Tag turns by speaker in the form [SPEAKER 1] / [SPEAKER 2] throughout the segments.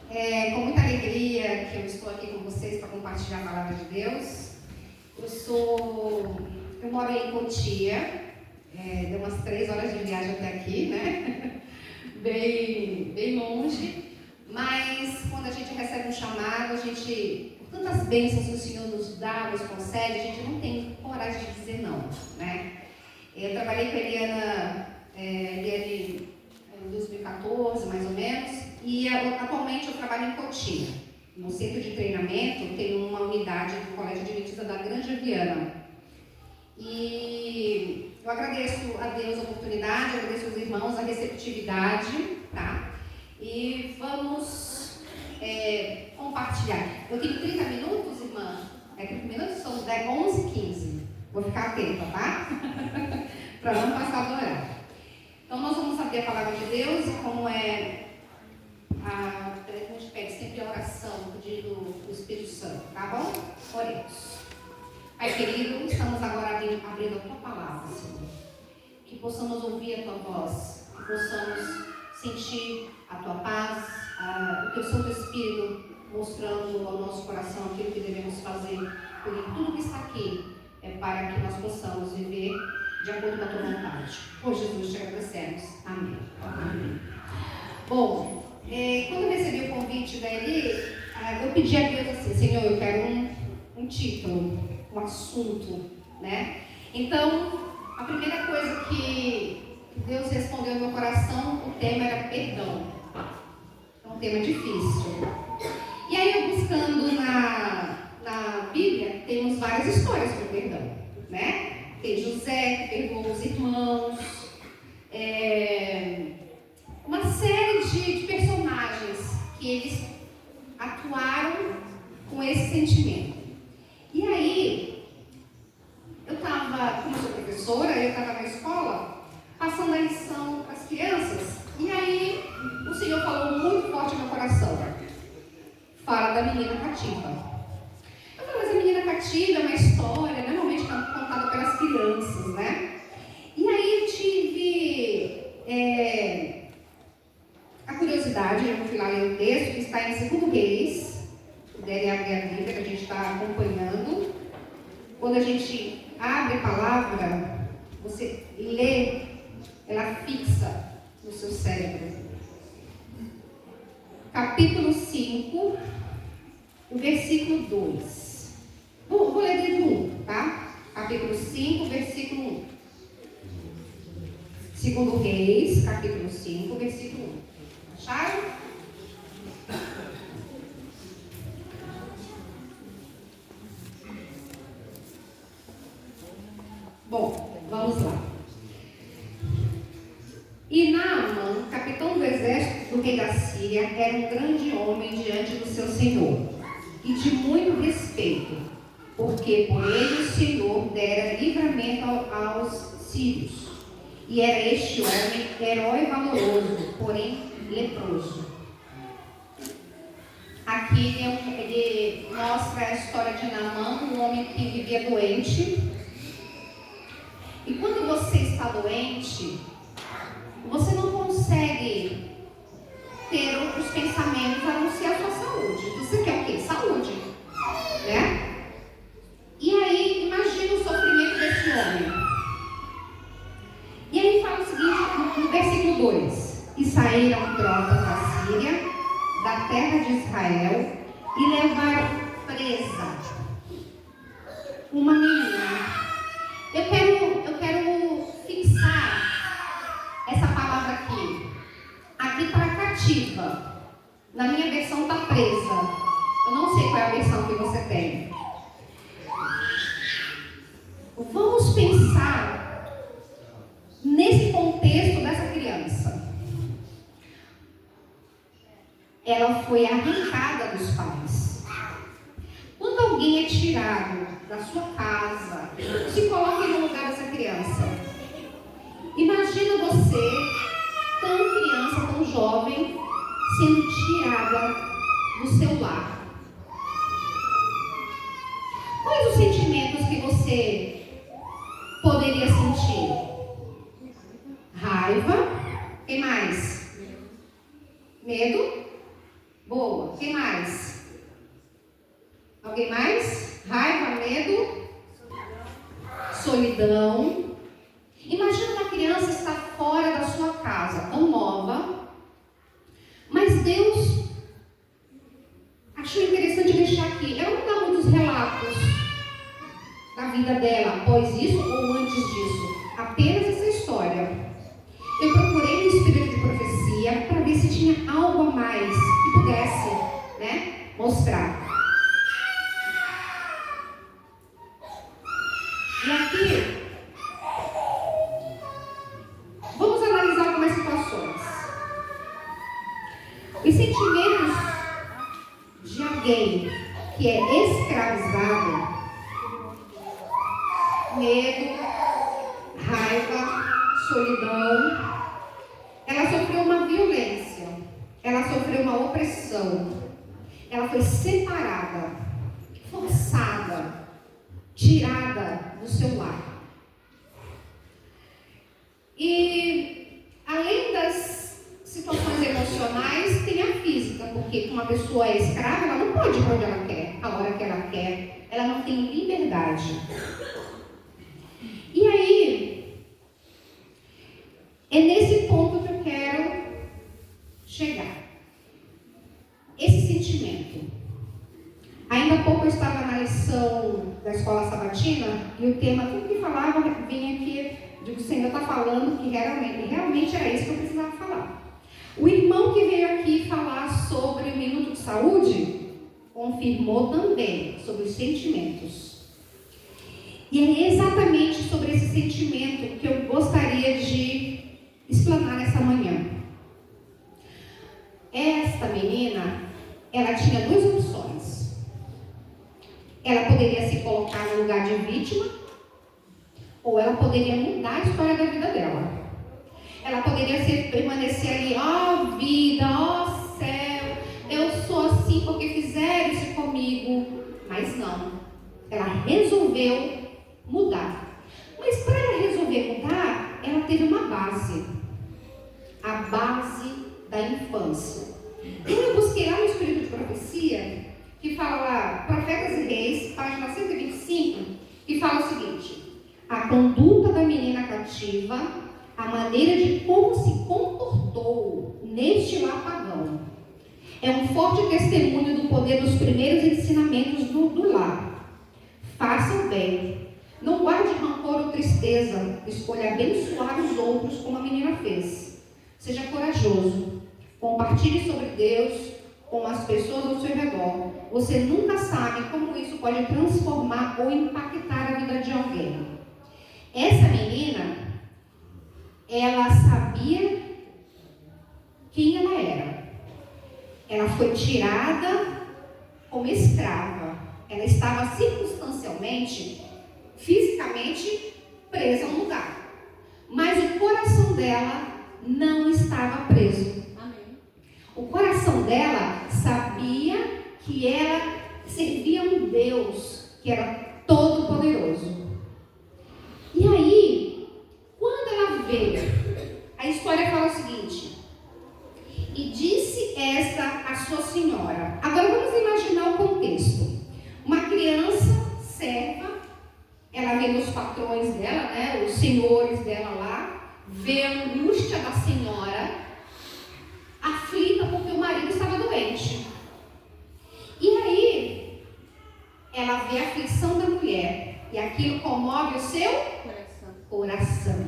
[SPEAKER 1] É com muita alegria que eu estou aqui com vocês para compartilhar a palavra de Deus. Eu moro em Cotia, deu umas 3 horas de viagem até aqui, né? bem longe, mas quando a gente recebe um chamado, tantas bênçãos que o Senhor nos dá, nos concede, a gente não tem coragem de dizer não, né? Eu trabalhei com a Eliana em 2014, mais ou menos, e atualmente eu trabalho em Cotia. No centro de treinamento tem uma unidade do Colégio Adventista da Granja Viana. E eu agradeço a Deus a oportunidade, agradeço aos irmãos a receptividade, tá? E vamos compartilhar. Eu tenho 30 minutos, irmã? 30 minutos? São 11, 15. Vou ficar atenta, tá? Para não passar do horário. Então, nós vamos abrir a palavra de Deus, como a gente pede sempre a oração, o pedido do Espírito Santo, tá bom? Oremos. Pai querido, estamos agora abrindo a tua palavra, Senhor. Que possamos ouvir a tua voz, que possamos sentir a tua paz, o teu Santo Espírito mostrando ao nosso coração aquilo que devemos fazer, porque tudo que está aqui é para que nós possamos viver de acordo com a tua vontade. Por Jesus te agradecemos. Amém. Amém. Bom, quando eu recebi o convite da Eli, eu pedi a Deus assim: Senhor, eu quero um título, um assunto, né? Então, a primeira coisa que Deus respondeu no meu coração, o tema era perdão. É um tema difícil. E aí, eu buscando na Bíblia, temos várias histórias sobre perdão, né? Tem José que perdoou os irmãos, uma série de personagens que eles atuaram com esse sentimento. E aí, como eu sou professora, eu estava na escola, passando a lição para as crianças, e aí o Senhor falou muito forte no meu coração: fala da menina cativa. Eu falei, mas a menina cativa é uma história normalmente contada pelas crianças, né? E aí eu tive a curiosidade, eu fui lá ler o texto que está em 2 Reis. Puderem abrir a Bíblia, que a gente está acompanhando. Quando a gente abre a palavra, você lê, ela fixa no seu cérebro. Capítulo 5, o versículo 2. Vou ler desde o 1, tá? Capítulo 5, versículo 1. 2 Reis, capítulo 5, versículo 1. Acharam? Bom, vamos lá. E Naamã, capitão do exército do rei da Síria, era um grande homem diante do seu senhor, e de muito respeito, porque por ele o Senhor dera livramento aos sírios. E era este homem herói valoroso, porém leproso. Aqui ele mostra a história de Naamã, um homem que vivia doente. E quando você está doente, você não consegue ter outros pensamentos a não ser a sua saúde. Você quer o quê? Saúde, né? E aí, imagina o sofrimento desse homem. E aí fala o seguinte, no versículo 2: E saíram tropas da Síria, da terra de Israel, e levaram presa uma menina. Eu quero fixar essa palavra aqui. Aqui está cativa. Na minha versão está presa. Eu não sei qual é a versão que você tem. Vamos pensar nesse contexto dessa criança. Ela foi arrancada dos pais. Quando alguém é tirado da sua casa, se coloque no lugar dessa criança. Imagina você, tão criança, tão jovem, sendo tirada do seu lar. Quais os sentimentos que você poderia sentir? Raiva. E mais? Medo? Boa. Quem mais? Alguém mais? Raiva, medo? Solidão. Imagina uma criança estar fora da sua casa, tão nova, mas Deus achou interessante deixar aqui. Ela não dá muitos relatos da vida dela após isso ou antes disso. Apenas essa história. Eu procurei no espírito de profecia para ver se tinha algo a mais que pudesse, né, mostrar. E aqui, vamos analisar algumas situações. Os sentimentos de alguém que é escravizado, medo, raiva, solidão, ela sofreu uma violência, ela sofreu uma opressão, ela foi separada, forçada, tirada do seu lar. E além das situações emocionais, tem a física, porque uma pessoa é escrava, ela não pode ir para onde ela quer, a hora que ela quer, ela não tem liberdade. E aí, é nesse ponto que eu quero chegar. Esse sentimento. Ainda há pouco eu estava na lição da escola sabatina e o tema, tudo que falava, vinha aqui, digo, o Senhor está falando que realmente era isso que eu precisava falar. O irmão que veio aqui falar sobre o minuto de saúde, confirmou também sobre os sentimentos. E é exatamente sobre esse sentimento que eu gostaria de explanar nessa manhã. Esta menina, ela tinha duas opções. Ela poderia se colocar no lugar de vítima, ou ela poderia mudar a história da vida dela. Ela poderia permanecer ali, ó vida, ó céu, eu sou assim porque fizeram isso comigo. Mas não, ela resolveu mudar. Mas para ela resolver mudar, ela teve uma base. A base da infância. Então eu busquei lá no Espírito de Profecia, que fala lá, Profetas e Reis, página 125, que fala o seguinte: a conduta da menina cativa, a maneira de como se comportou neste lar pagão, é um forte testemunho do poder dos primeiros ensinamentos do lar. Faça o bem, não guarde rancor ou tristeza, escolha abençoar os outros como a menina fez. Seja corajoso, compartilhe sobre Deus com as pessoas ao seu redor. Você nunca sabe como isso pode transformar ou impactar a vida de alguém. Essa menina, ela sabia quem ela era. Ela foi tirada como escrava. Ela estava circunstancialmente, fisicamente presa a um lugar. Mas o coração dela não estava preso. Amém. O coração dela sabia que ela servia um Deus que era todo poderoso. E aí, quando ela veio, a história fala o seguinte: e disse esta a sua senhora. Agora vamos imaginar o contexto. Uma criança serva, ela vê os patrões dela, né, os senhores dela lá, vê a angústia da senhora, aflita porque o marido estava doente. E aí, ela vê a aflição da mulher, e aquilo comove o seu coração.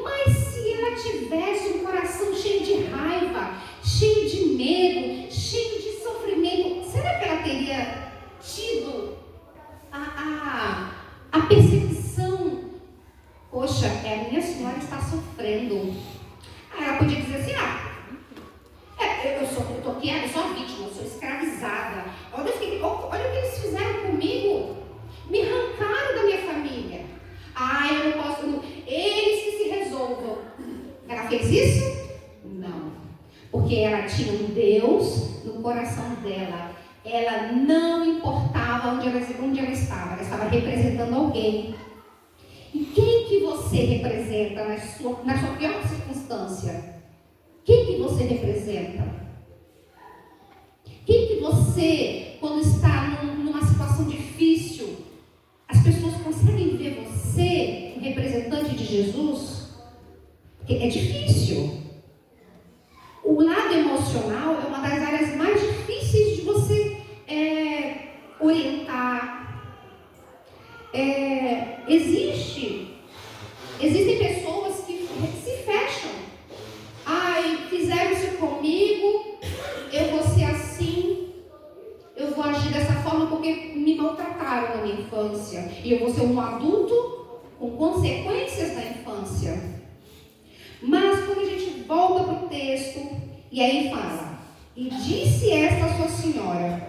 [SPEAKER 1] Mas se ela tivesse um coração cheio de raiva, cheio de medo, cheio de sofrimento, será que ela teria tido a percepção? Poxa, a minha senhora está sofrendo. Ela podia dizer assim: eu sou a vítima, eu sou escravizada. Olha o que eles fizeram comigo. Me arrancaram da minha família. Eu não posso. Eles que se resolvam. Ela fez isso? Não. Porque ela tinha um Deus no coração dela. Ela não importava onde ela estava. Ela estava representando alguém. E quem que você representa na sua pior circunstância? Quem que você representa? você, quando está numa situação difícil, as pessoas conseguem ver você, o representante de Jesus? Porque é difícil. O lado emocional é uma das áreas mais difíceis de você orientar. Existem pessoas que se fecham. Ai, fizeram isso comigo, eu vou ser assim, eu vou agir dessa forma porque me maltrataram na minha infância. E eu vou ser um adulto com consequências na infância. Mas quando a gente volta para o texto, e aí fala: e disse esta sua senhora: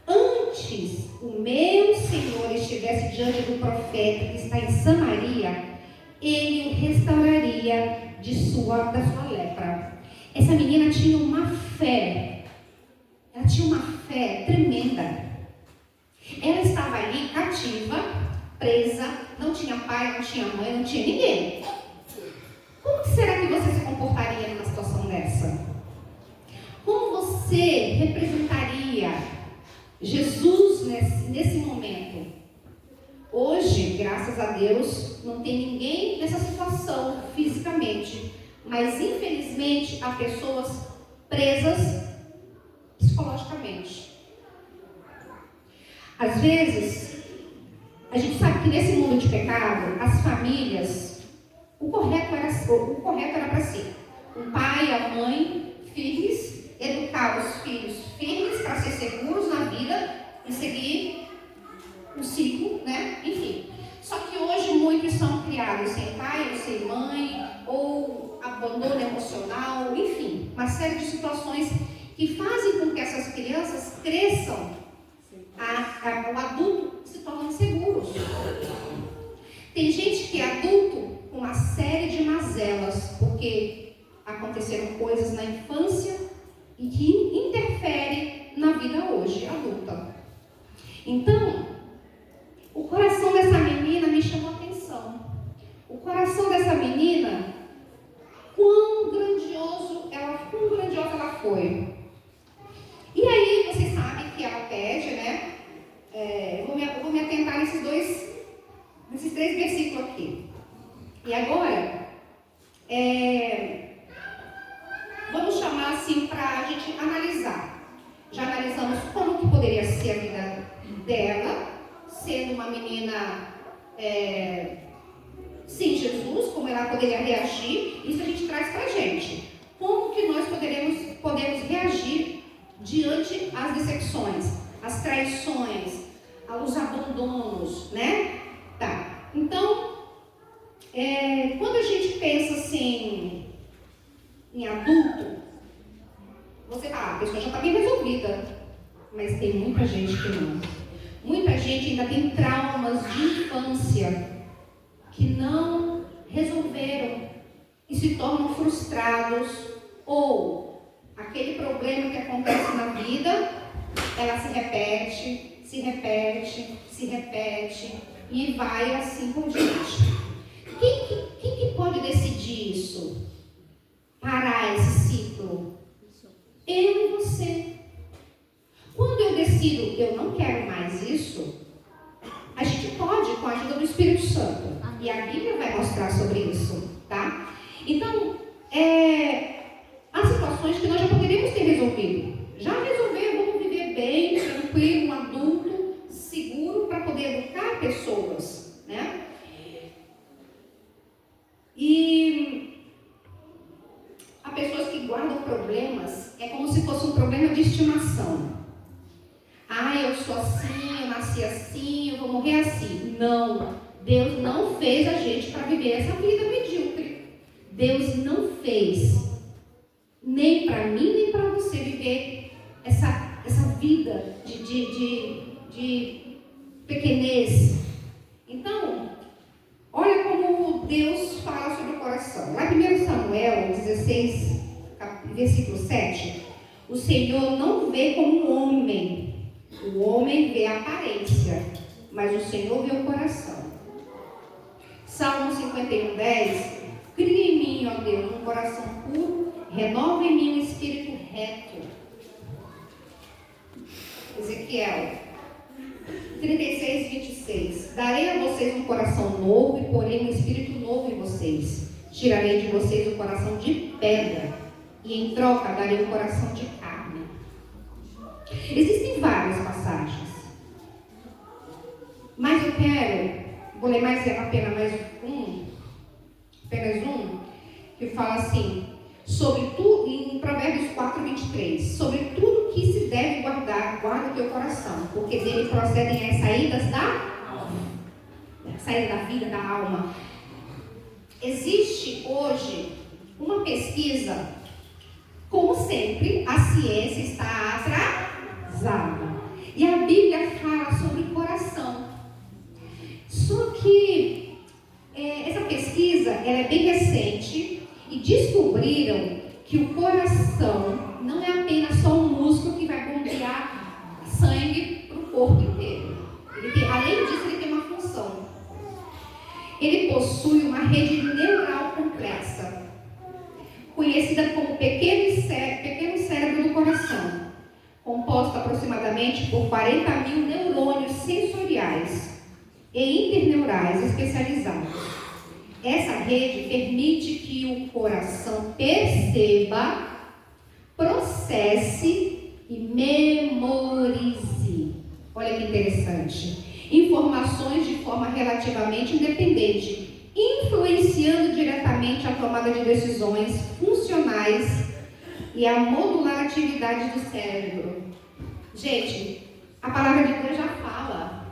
[SPEAKER 1] antes o meu senhor estivesse diante do profeta que está em Samaria, ele o restauraria da sua lepra. Essa menina tinha uma fé. Ela tinha uma fé tremenda. Ela estava ali cativa, presa, não tinha pai, não tinha mãe, não tinha ninguém. Como será que você se comportaria numa situação dessa? Como você representaria Jesus nesse momento? Hoje, graças a Deus, não tem ninguém nessa situação fisicamente, mas infelizmente há pessoas presas psicologicamente. Às vezes, a gente sabe que nesse mundo de pecado, as famílias, o correto era para si. O pai e a mãe firmes, educar os filhos firmes para ser seguros na vida e seguir o ciclo, né? Enfim. Só que hoje muitos são criados sem pai ou sem mãe, ou abandono emocional, enfim, uma série de situações que fazem com que essas crianças cresçam, o adulto se tornando inseguros. Tem gente que é adulto com uma série de mazelas, porque aconteceram coisas na infância e que interferem na vida hoje, adulta. Então, o coração dessa menina me chamou a atenção. O coração dessa menina, quão grandiosa ela foi. E aí, vocês sabem que ela pede, né? Vou me atentar nesses 3 versículos aqui. E agora, vamos chamar assim para a gente analisar. Já analisamos como que poderia ser a vida dela, sendo uma menina sem Jesus, como ela poderia reagir. Isso a gente traz para a gente. Como que nós podemos reagir diante as decepções, as traições, os abandonos, né? Tá. Então, quando a gente pensa assim em adulto, a pessoa já está bem resolvida, mas tem muita gente que não. Muita gente ainda tem traumas de infância que não resolveram e se tornam frustrados, ou aquele problema que acontece na vida, ela se repete e vai assim por diante. Quem que pode decidir isso? Parar esse ciclo? Eu e você. Quando eu decido, eu não quero mais isso, a gente pode, com a ajuda do Espírito Santo. E a Bíblia vai mostrar sobre isso, tá? Então, há situações que nós já poderíamos ter resolvido. Já resolver, vamos viver bem, tranquilo, um adulto, seguro, para poder educar pessoas, né? E há pessoas que guardam problemas, é como se fosse um problema de estimação. Eu sou assim, eu nasci assim, eu vou morrer assim. Não, Deus não fez a gente para viver essa vida medíocre. Deus não fez, nem para mim, nem para você viver essa vida de pequenez. Então, olha como Deus fala sobre o coração. Lá em 1 Samuel 16, versículo 7, o Senhor não vê como um homem. O homem vê a aparência, mas o Senhor vê o coração. Salmo 51, 10. Cria em mim, ó Deus, um coração puro, renova em mim um espírito reto. Ezequiel 36, 26. Darei a vocês um coração novo e porei um espírito novo em vocês. Tirarei de vocês um coração de pedra e em troca darei um coração de carne. Existem várias passagens, mas eu vou ler apenas um, que fala assim, sobre tudo, em Provérbios 4, 23, sobre tudo que se deve guardar, guarda o teu coração, porque dele procedem as saídas da alma, a saída da vida, da alma. Existe hoje uma pesquisa, como sempre, a ciência está atrasada, e a Bíblia fala sobre o coração. Só que essa pesquisa ela é bem recente e descobriram que o coração não é apenas só um músculo que vai bombear sangue para o corpo inteiro. Além disso, ele tem uma função. Ele possui uma rede neural complexa, conhecida como pequeno cérebro do coração, composto aproximadamente por 40 mil neurônios sensoriais e interneurais especializados. Essa rede permite que o coração perceba, processe e memorize. Olha que interessante. Informações de forma relativamente independente, influenciando diretamente a tomada de decisões funcionais e a modular atividade do cérebro. Gente, a palavra de Deus já fala.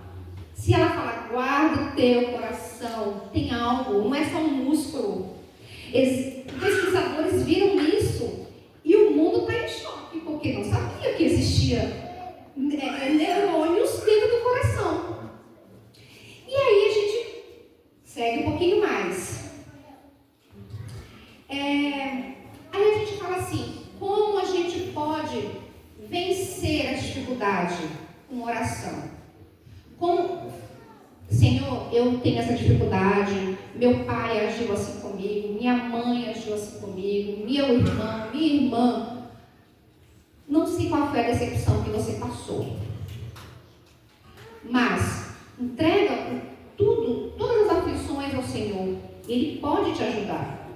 [SPEAKER 1] Se ela fala, guarda o teu coração, tem algo, não é só um músculo. Pesquisadores viram isso e o mundo está em choque, porque não sabia que existia neurônios dentro do coração. E aí a gente segue um pouquinho mais. Aí a gente fala assim, como a gente pode vencer a dificuldade com oração? Senhor, eu tenho essa dificuldade, meu pai agiu assim comigo, minha mãe agiu assim comigo, meu irmão, minha irmã. Não sei qual foi a decepção que você passou, mas entrega todas as aflições ao Senhor, Ele pode te ajudar.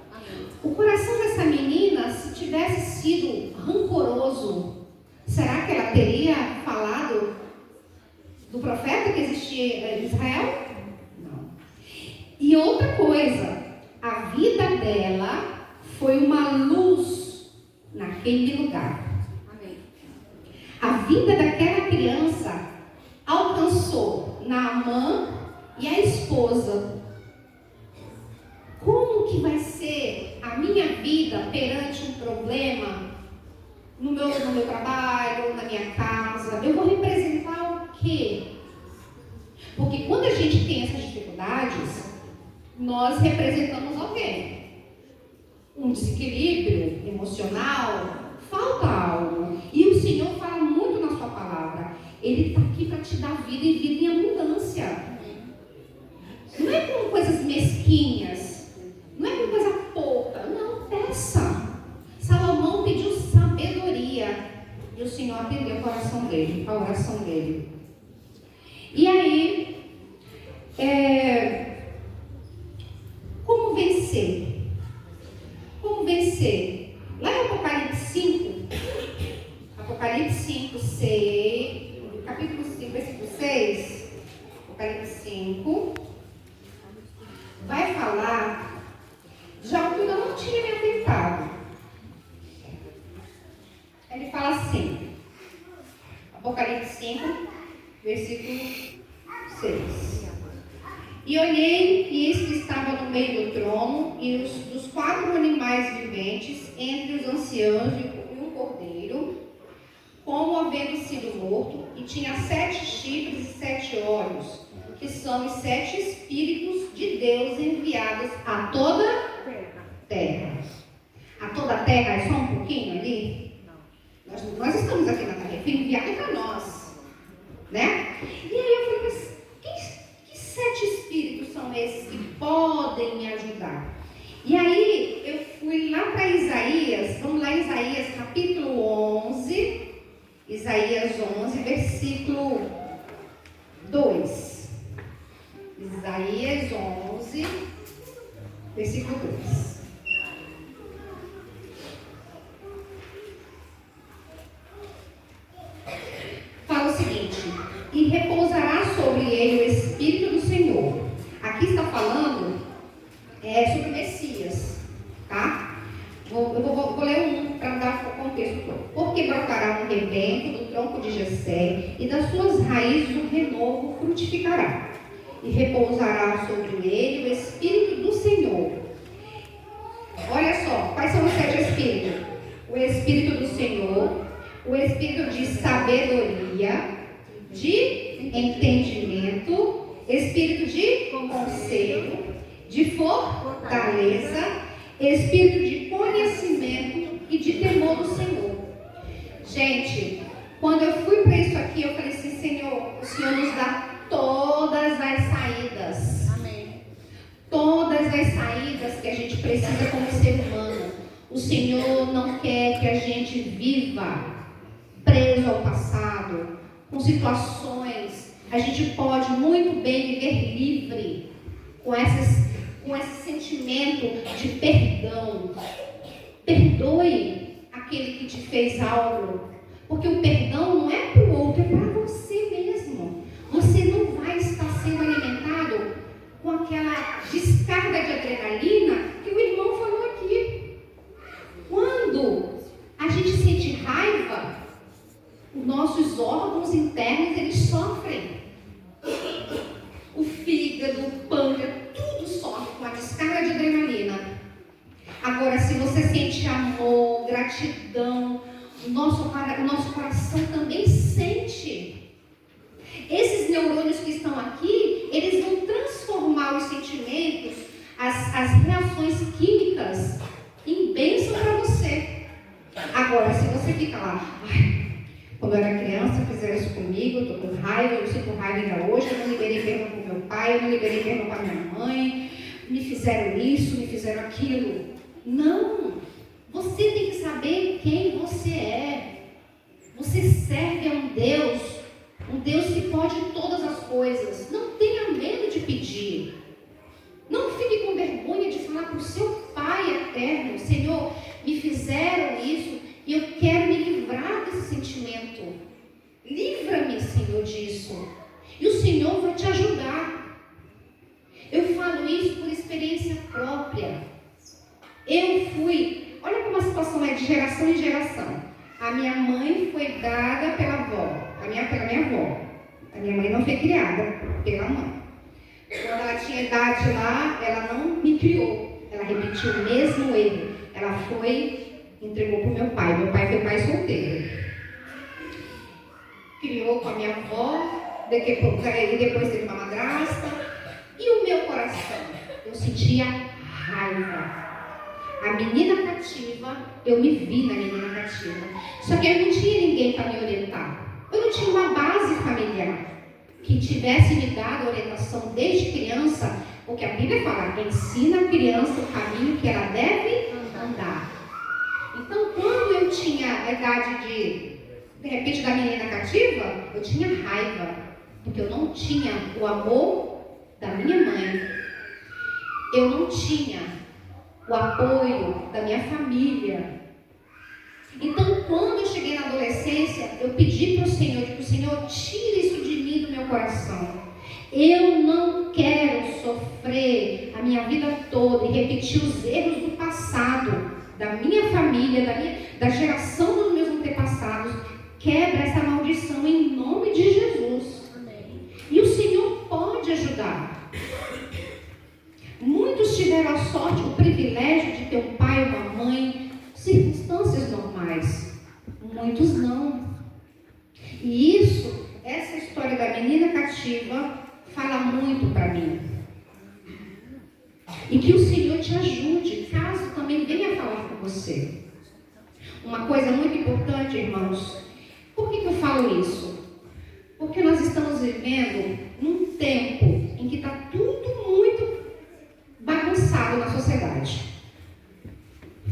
[SPEAKER 1] O coração dessa menina, se tivesse sido rancoroso, será que ela teria falado do profeta que existia em Israel? Não. E outra coisa, a vida dela foi uma luz naquele lugar. Amém. A vida daquela criança alcançou Naamã e a esposa. Como que vai ser a minha vida perante um problema no meu trabalho, na minha casa? Eu vou representar o quê? Porque quando a gente tem essas dificuldades, nós representamos alguém. Um desequilíbrio emocional, falta algo. E o Senhor fala muito na sua palavra. Ele está aqui para te dar vida e vida em abundância. Não é com coisas mesquinhas, não é com coisa pouca. Não, peça. Salomão pediu sabedoria e o Senhor atendeu o coração dele, a oração dele. E aí, como vencer? Como vencer? Lá em Apocalipse 5, 6, capítulo 5, versículo 6, Apocalipse 5, vai falar de algo que eu não tinha me atentado. Ele fala assim, Apocalipse 5, versículo 6. E olhei, e eis que estava no meio do trono, e dos 4 animais viventes, entre os anciãos e um cordeiro, como havendo sido morto, e tinha 7 chifres e 7 olhos, que são os 7 Espíritos de Deus enviados a toda terra. A toda a terra é só um pouquinho ali? Nós estamos aqui na terra, foi enviado para nós, né? E aí eu falei, mas que 7 espíritos são esses que podem me ajudar? E aí eu fui lá para Isaías, vamos lá, Isaías capítulo 11, Isaías 11, versículo 2. Isaías 11, versículo 2. Fala o seguinte: e repousará sobre ele o Espírito do Senhor. Aqui está falando sobre o Messias, tá? Vou ler para dar o contexto todo. Porque brotará um rebento do tronco de Jessé, e das suas raízes um renovo frutificará. E repousará sobre ele o Espírito do Senhor. Olha só, quais são os 7 Espíritos? O Espírito do Senhor, o Espírito de sabedoria, de entendimento, Espírito de conselho, de fortaleza, Espírito de conhecimento e de temor do Senhor. Gente, quando eu fui para isso aqui, eu falei assim: Senhor, o Senhor nos dá todas as saídas. Amém. Todas as saídas que a gente precisa como ser humano. O Senhor não quer que a gente viva preso ao passado, com situações. A gente pode muito bem viver livre com esse sentimento de perdão. Perdoe aquele que te fez algo, porque o perdão não é para o outro, é para você mesmo. Você não vai estar sendo alimentado com aquela descarga de adrenalina que o irmão falou aqui. Quando a gente sente raiva, os nossos órgãos internos, eles sofrem. O fígado, o pâncreas, tudo sofre com a descarga de adrenalina. Agora, se você sente amor, gratidão, o nosso coração também sente. Esses neurônios que estão aqui, eles vão transformar os sentimentos, as reações químicas, em bênção para você. Agora, se você fica lá: quando eu era criança, fizeram isso comigo, eu estou com raiva, eu sinto raiva ainda hoje, eu não liberei perdão para o meu pai, eu não liberei perdão para minha mãe, me fizeram isso, me fizeram aquilo. Não! Você tem que saber quem você é. Você serve a um Deus que pode todas as coisas. Não tenha medo de pedir. Não fique com vergonha de falar para o seu Pai eterno: Senhor, me fizeram isso e eu quero me livrar desse sentimento. Livra-me, Senhor, disso. E o Senhor vai te ajudar. Eu falo isso por experiência própria. Olha como a situação é de geração em geração. A minha mãe foi dada pela avó, pela minha avó. A minha mãe não foi criada pela mãe. Quando ela tinha idade lá, ela não me criou. Ela repetiu o mesmo erro. Ela entregou para o meu pai. Meu pai foi pai solteiro. Criou com a minha avó, depois teve uma madrasta. E o meu coração? Eu sentia raiva. A menina cativa, eu me vi na menina cativa. Só que eu não tinha ninguém para me orientar. Eu não tinha uma base familiar que tivesse me dado orientação desde criança, porque a Bíblia fala: ensina a criança o caminho que ela deve andar. Então, quando eu tinha a idade de repente, da menina cativa, eu tinha raiva, porque eu não tinha o amor da minha mãe. Eu não tinha o apoio da minha família. Então, quando eu cheguei na adolescência, eu pedi para o Senhor, tire isso de mim, do meu coração. Eu não quero sofrer a minha vida toda e repetir os erros do passado, da minha família, da geração dos meus antepassados. Quebra essa maldição em nome de Jesus. Amém. E o Senhor pode ajudar. Muitos tiveram a sorte, o privilégio de ter um pai, uma mãe, circunstâncias normais. Muitos não. E essa história da menina cativa fala muito para mim. E que o Senhor te ajude, caso também venha falar com você. Uma coisa muito importante, irmãos. Por que eu falo isso? Porque nós estamos vivendo num tempo em que está tudo muito bagunçado na sociedade.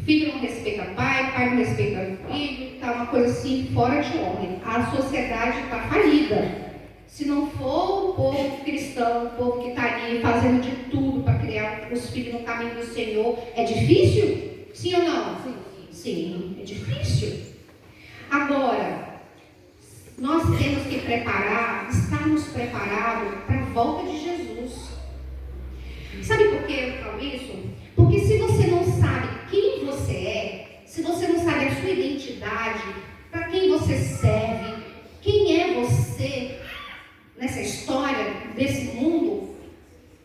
[SPEAKER 1] Filho não respeita pai, pai não respeita filho, está uma coisa assim fora de ordem. A sociedade está falida. Se não for o povo cristão, o povo que está ali fazendo de tudo para criar os filhos no caminho do Senhor, é difícil? Sim ou não? Sim, é difícil. Agora, nós temos que estarmos preparados para a volta de Jesus. Sabe por que eu falo isso? Porque se você não sabe quem você é, se você não sabe a sua identidade, para quem você serve, quem é você nessa história desse mundo,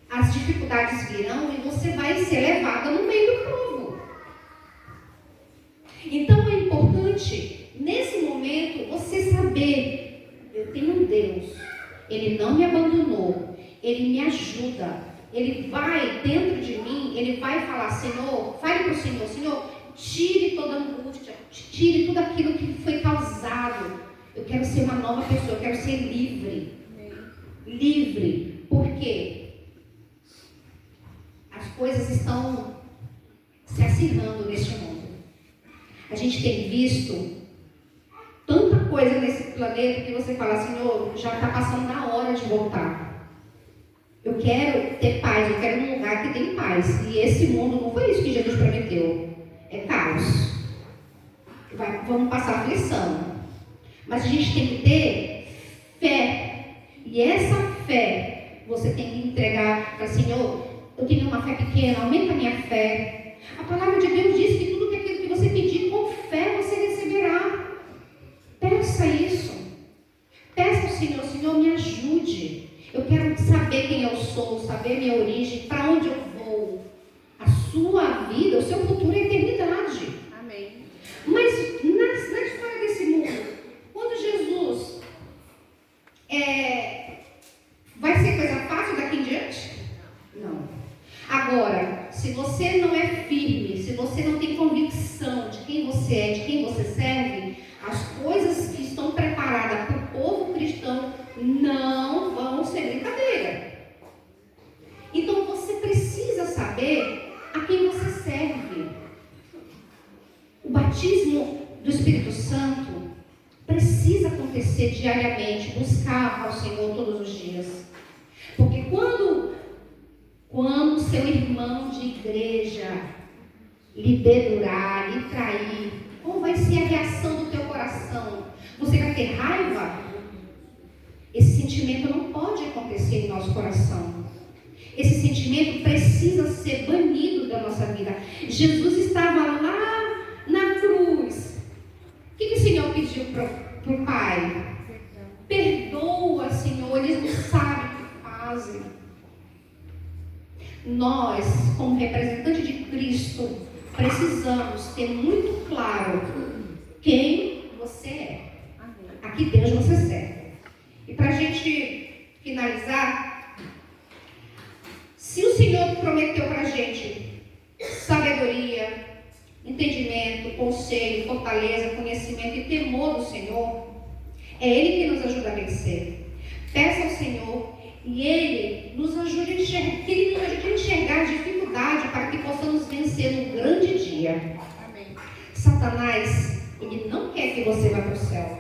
[SPEAKER 1] as dificuldades virão e você vai ser levada no meio do povo. Então é importante, nesse momento, você saber: eu tenho um Deus, Ele não me abandonou, Ele me ajuda. Ele vai dentro de mim, Ele vai falar: Senhor, fale para o Senhor, Senhor, tire toda a angústia, tire tudo aquilo que foi causado. Eu quero ser uma nova pessoa, eu quero ser livre. Livre. Por quê? As coisas estão se acirrando neste mundo. A gente tem visto tanta coisa nesse planeta que você fala: Senhor, já está passando da hora de voltar. Eu quero ter paz, eu quero um lugar que tem paz. E esse mundo não foi isso que Jesus prometeu. É caos. Vamos passar aflição. Mas a gente tem que ter fé. E essa fé, você tem que entregar para o Senhor. Eu tenho uma fé pequena, aumenta a minha fé. A palavra de Deus diz que tudo aquilo que você pedir com fé, você receberá. Peça isso. Peça ao Senhor: Senhor, me ajude. Eu quero saber quem eu sou, saber minha origem, para onde eu vou. A sua vida, o seu futuro é a eternidade.
[SPEAKER 2] Amém.
[SPEAKER 1] Mas na história desse mundo, quando Jesus vai ser coisa fácil daqui em diante? Não. Agora, se você não é firme, se você não tem convicção de quem você é, de quem você serve, as coisas que estão preparadas para o povo cristão não vão ser brincadeira. Então você precisa saber a quem você serve. O batismo do Espírito Santo precisa acontecer diariamente, buscar ao Senhor todos os dias. Porque quando seu irmão de igreja lhe dedurar, lhe trair, qual vai ser a reação do teu coração? Você vai ter raiva? Esse sentimento não pode acontecer em nosso coração. Esse sentimento precisa ser banido da nossa vida. Jesus estava lá na cruz. O que o Senhor pediu para o Pai? Perdoa, Senhor, eles não sabem o que fazem. Nós, como representante de Cristo, precisamos ter muito claro quem você é. A que Deus você serve. E para a gente finalizar, se o Senhor prometeu para a gente sabedoria, entendimento, conselho, fortaleza, conhecimento e temor do Senhor, é Ele que nos ajuda a vencer. Peça ao Senhor e Ele nos ajude a enxergar, que Ele nos ajude a enxergar a dificuldade para que possamos vencer no grande dia.
[SPEAKER 2] Amém.
[SPEAKER 1] Satanás, ele não quer que você vá para o céu.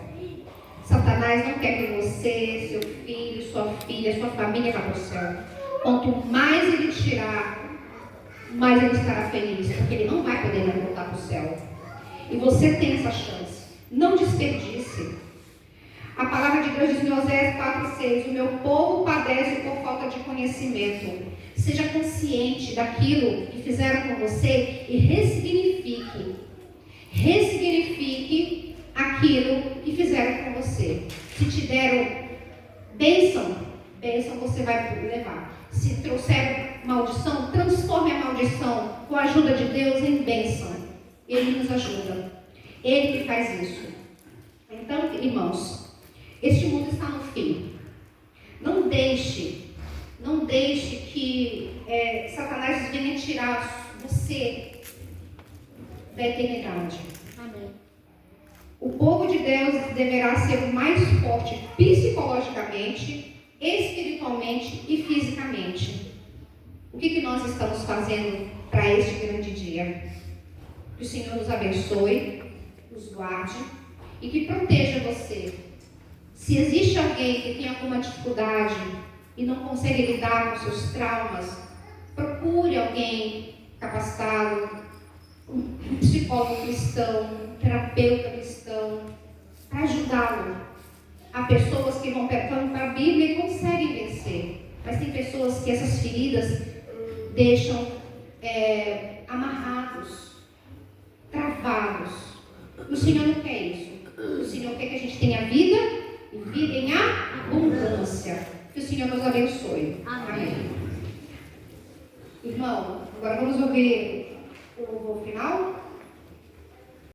[SPEAKER 1] Satanás não quer que você, seu filho, sua filha, sua família vá para o céu. Quanto mais ele tirar, mais ele estará feliz, porque ele não vai poder voltar para o céu. E você tem essa chance. Não desperdice. A palavra de Deus diz em Oséias 4:6: o meu povo padece por falta de conhecimento. Seja consciente daquilo que fizeram com você e ressignifique. Ressignifique aquilo que fizeram com você. Se te deram bênção você vai levar. Se trouxeram maldição, transforme a maldição com a ajuda de Deus em bênção. Ele nos ajuda. Ele que faz isso. Então, irmãos, este mundo está no fim. Não deixe que Satanás venha tirar você da eternidade.
[SPEAKER 2] Amém.
[SPEAKER 1] O povo de Deus deverá ser o mais forte psicologicamente, espiritualmente e fisicamente. O que nós estamos fazendo para este grande dia? Que o Senhor nos abençoe, nos guarde e que proteja você. Se existe alguém que tem alguma dificuldade e não consegue lidar com seus traumas, procure alguém capacitado, um psicólogo cristão, um terapeuta cristão, para ajudá-lo. Há pessoas que vão para a Bíblia e conseguem vencer, mas tem pessoas que essas feridas deixam amarrados, travados. O Senhor não quer isso. O Senhor quer que a gente tenha vida e vida em abundância. Que o Senhor nos abençoe. Amém. Irmão, agora vamos ouvir